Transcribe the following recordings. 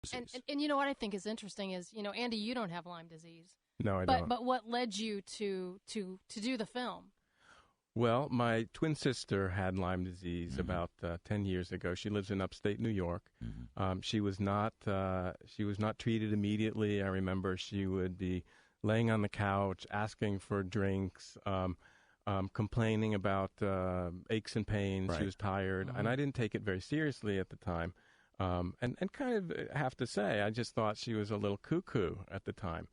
disease. And you know what I think is interesting is, Andy, you don't have Lyme disease. No, I don't. But what led you to do the film? Well, my twin sister had Lyme disease about 10 years ago. She lives in upstate New York. She was not treated immediately. I remember she would be laying on the couch, asking for drinks, complaining about aches and pains. Right. She was tired, and I didn't take it very seriously at the time. And kind of have to say, I just thought she was a little cuckoo at the time.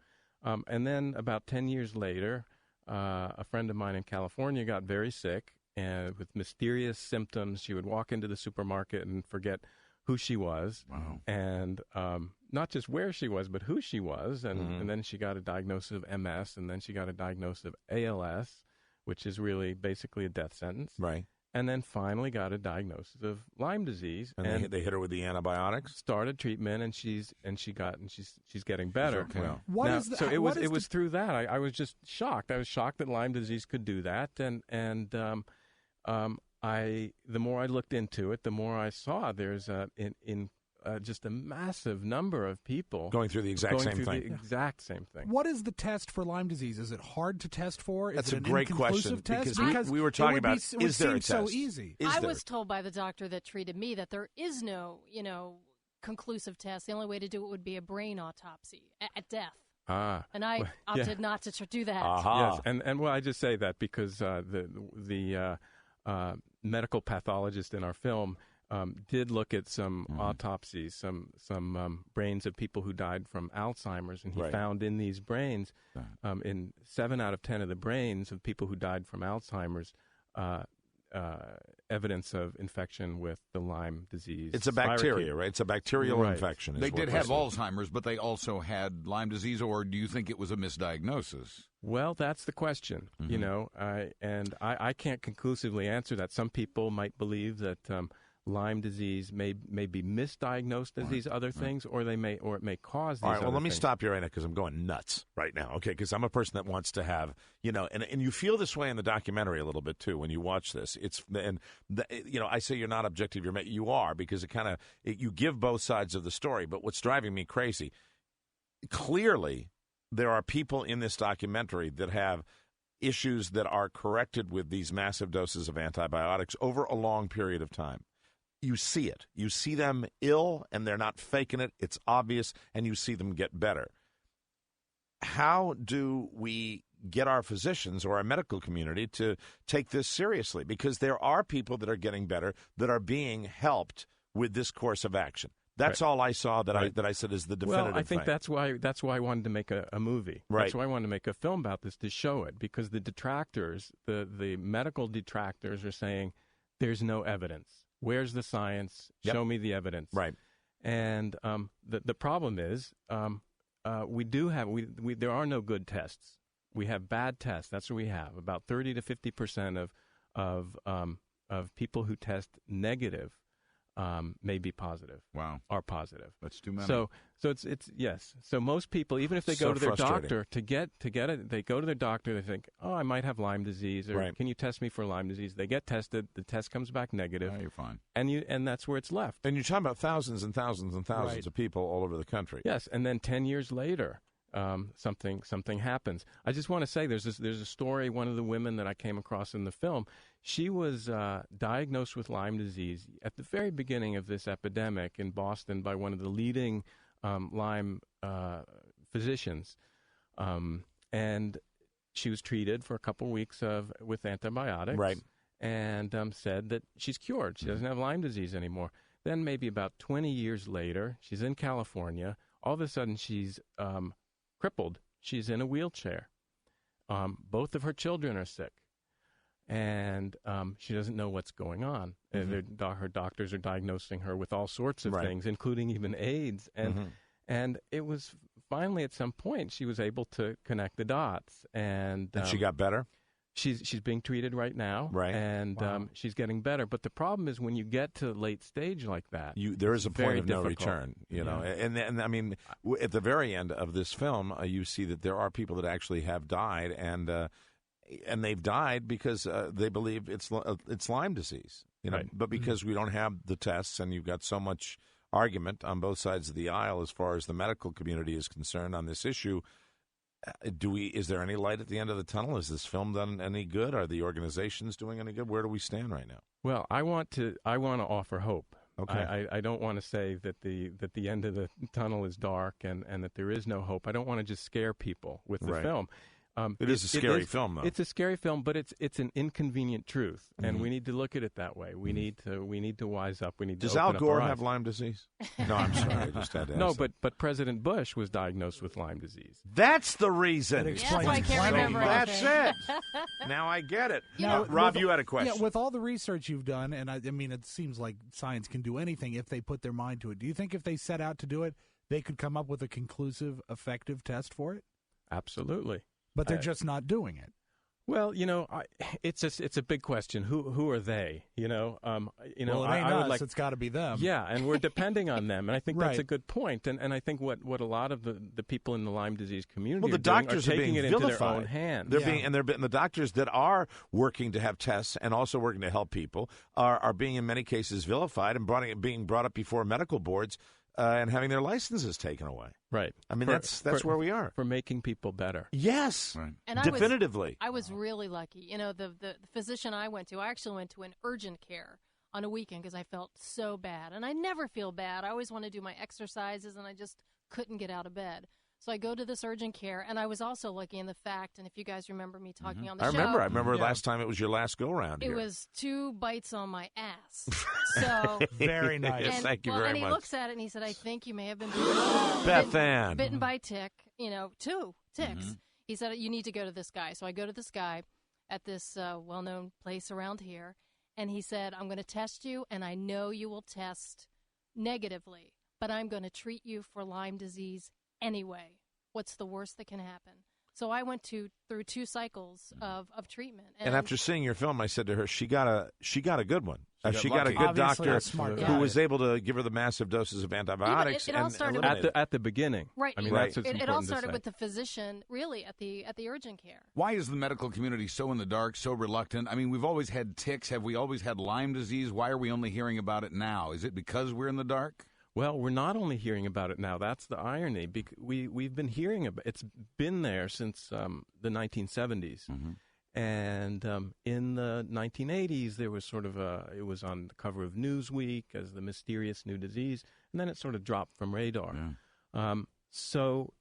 And then about 10 years later, a friend of mine in California got very sick and with mysterious symptoms. She would walk into the supermarket and forget who she was. Wow. And not just where she was, but who she was. And then she got a diagnosis of MS, and then she got a diagnosis of ALS, which is really basically a death sentence. Right. And then finally got a diagnosis of Lyme disease. And they hit her with the antibiotics? Started treatment, and she's getting better. Okay. Wow. So it was through that. I was just shocked. I was shocked that Lyme disease could do that. And the more I looked into it, the more I saw there's just a massive number of people going through the exact same thing. What is the test for Lyme disease? Is it hard to test for? That's a great question test? because we were talking about is there a test? So easy. I was told by the doctor that treated me that there is no, conclusive test. The only way to do it would be a brain autopsy at death. And I opted not to do that. Yes, and well, I just say that because the medical pathologist in our film did look at some autopsies, some brains of people who died from Alzheimer's, and he found in these brains, in 7 out of 10 of the brains of people who died from Alzheimer's, evidence of infection with the Lyme disease. It's a bacteria, right? It's a bacterial infection. They did have Alzheimer's, but they also had Lyme disease, or do you think it was a misdiagnosis? Well, that's the question, I can't conclusively answer that. Some people might believe that Lyme disease may be misdiagnosed as these other things, or it may cause these All right, well, let me things. stop you right now because I'm going nuts right now, okay? Because I'm a person that wants to have, and you feel this way in the documentary a little bit too when you watch this. I say you're not objective, you are, because it kind of you give both sides of the story. But what's driving me crazy? Clearly, there are people in this documentary that have issues that are corrected with these massive doses of antibiotics over a long period of time. You see it. You see them ill, and they're not faking it. It's obvious, and you see them get better. How do we get our physicians or our medical community to take this seriously? Because there are people that are getting better that are being helped with this course of action. That's all I saw that I said is the definitive Well, I think thing. that's why I wanted to make a movie. Right. That's why I wanted to make a film about this, to show it, because the detractors, the medical detractors, are saying there's no evidence. Where's the science? Show me the evidence. Right. And the problem is there are no good tests. We have bad tests. That's what we have. About 30 to 50% of people who test negative may be positive. Wow. Are positive. That's too many. So it's yes. So most people, even if they go to their doctor to get it, they go to their doctor. They think, oh, I might have Lyme disease, or can you test me for Lyme disease? They get tested. The test comes back negative. You're fine. And that's where it's left. And you're talking about thousands and thousands and thousands of people all over the country. Yes, and then 10 years later, something happens. I just want to say there's a story. One of the women that I came across in the film, she was diagnosed with Lyme disease at the very beginning of this epidemic in Boston by one of the leading Lyme physicians, and she was treated for a couple weeks with antibiotics, right, and said that she's cured. She doesn't have Lyme disease anymore. Then maybe about 20 years later, she's in California. All of a sudden, she's crippled. She's in a wheelchair. Both of her children are sick, and she doesn't know what's going on. Her doctors are diagnosing her with all sorts of things, including even AIDS. And it was finally at some point she was able to connect the dots. And she got better? She's being treated right now, and she's getting better. But the problem is when you get to late stage like that, there is a point of no difficult. return. And I mean, at the very end of this film, you see that there are people that actually have died, and they've died because they believe it's Lyme disease. But because we don't have the tests, and you've got so much argument on both sides of the aisle as far as the medical community is concerned on this issue. Is there any light at the end of the tunnel? Is this film done any good? Are the organizations doing any good? Where do we stand right now? Well, I want to offer hope. Okay. I don't want to say that the end of the tunnel is dark and that there is no hope. I don't want to just scare people with the film. It is a scary film, though. It's a scary film, but it's an inconvenient truth, and we need to look at it that way. We need to wise up. We need to. Does Al Gore have Lyme disease? No, I'm sorry. I just had to ask. No, but President Bush was diagnosed with Lyme disease. That's the reason. Yes, I can't remember. That's it. Now I get it. Rob, you had a question. Yeah, with all the research you've done, and I mean, it seems like science can do anything if they put their mind to it. Do you think if they set out to do it, they could come up with a conclusive, effective test for it? Absolutely. But they're just not doing it. Well, it's a big question. Who are they? Well, it ain't I us. It's got to be them. Yeah, and we're depending on them, and I think Right. that's a good point. And I think what a lot of the people in the Lyme disease community the doctors are taking being it into vilified. their own hands. The doctors that are working to have tests and also working to help people are being in many cases vilified and being brought up before medical boards and having their licenses taken away. Right. I mean, that's where we are. For making people better. Yes. Right. And definitively. I was really lucky. The physician I went to, I actually went to an urgent care on a weekend because I felt so bad. And I never feel bad. I always want to do my exercises, and I just couldn't get out of bed. So I go to this urgent care, and I was also lucky in the fact, and if you guys remember me talking on the show. I remember last time it was your last go-round here. It was 2 bites on my ass. So Very nice. Yes, thank you very and he much. looks at it, and he said, I think you may have been Beth Ann. bitten by a tick, 2 ticks. He said, you need to go to this guy. So I go to this guy at this well-known place around here, and he said, I'm going to test you, and I know you will test negatively, but I'm going to treat you for Lyme disease anyway. What's the worst that can happen? So I went through 2 cycles of treatment. And after seeing your film, I said to her, she got a good one. She got a lucky. good Obviously, doctor a smart who guy. was able to give her the massive doses of antibiotics. it all and started eliminate it. At the beginning. Right. I mean, Right. that's what's It all important to started say. with the physician, really, at the urgent care. Why is the medical community so in the dark, so reluctant? I mean, we've always had ticks. Have we always had Lyme disease? Why are we only hearing about it now? Is it because we're in the dark? Well, we're not only hearing about it now. That's the irony. We've been hearing about it. It's been there since the 1970s. And in the 1980s, there was sort of it was on the cover of Newsweek as the mysterious new disease, and then it sort of dropped from radar. Yeah. So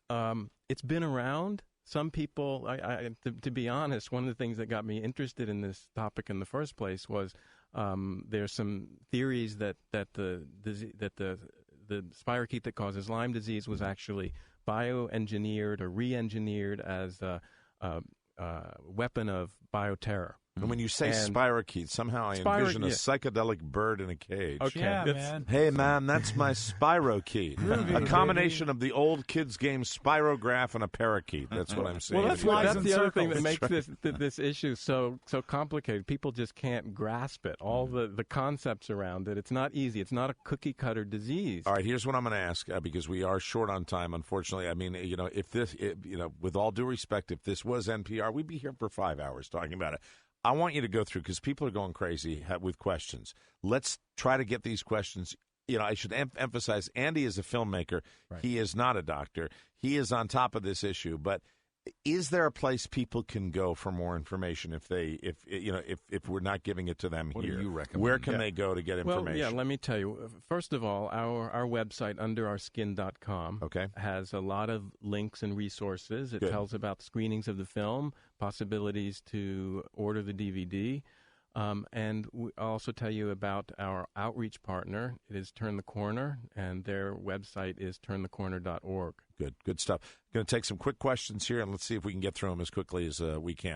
it's been around. Some people, to be honest, one of the things that got me interested in this topic in the first place was there's some theories that the spirochete that causes Lyme disease was actually bioengineered or re-engineered as a weapon of bioterror. And when you say spirochete, somehow I envision a psychedelic bird in a cage. Okay. Yeah, man. Hey, man, that's my spirochete. A combination of the old kids' game Spirograph and a parakeet. That's what I'm saying. Well, that's flies the in other thing that circles. makes this issue so complicated. People just can't grasp it. All the concepts around it. It's not easy. It's not a cookie-cutter disease. All right, here's what I'm going to ask because we are short on time, unfortunately. I mean, if this, with all due respect, if this was NPR, we'd be here for 5 hours talking about it. I want you to go through, because people are going crazy with questions. Let's try to get these questions. I should emphasize, Andy is a filmmaker. Right. He is not a doctor. He is on top of this issue. But is there a place people can go for more information if we're not giving it to them What here? do you recommend? Where can they go to get information? Well, yeah, let me tell you. First of all, our website, underourskin.com, has a lot of links and resources. It tells about screenings of the film, possibilities to order the DVD, and I'll also tell you about our outreach partner. It is Turn the Corner, and their website is turnthecorner.org. Good stuff. Going to take some quick questions here, and let's see if we can get through them as quickly as we can.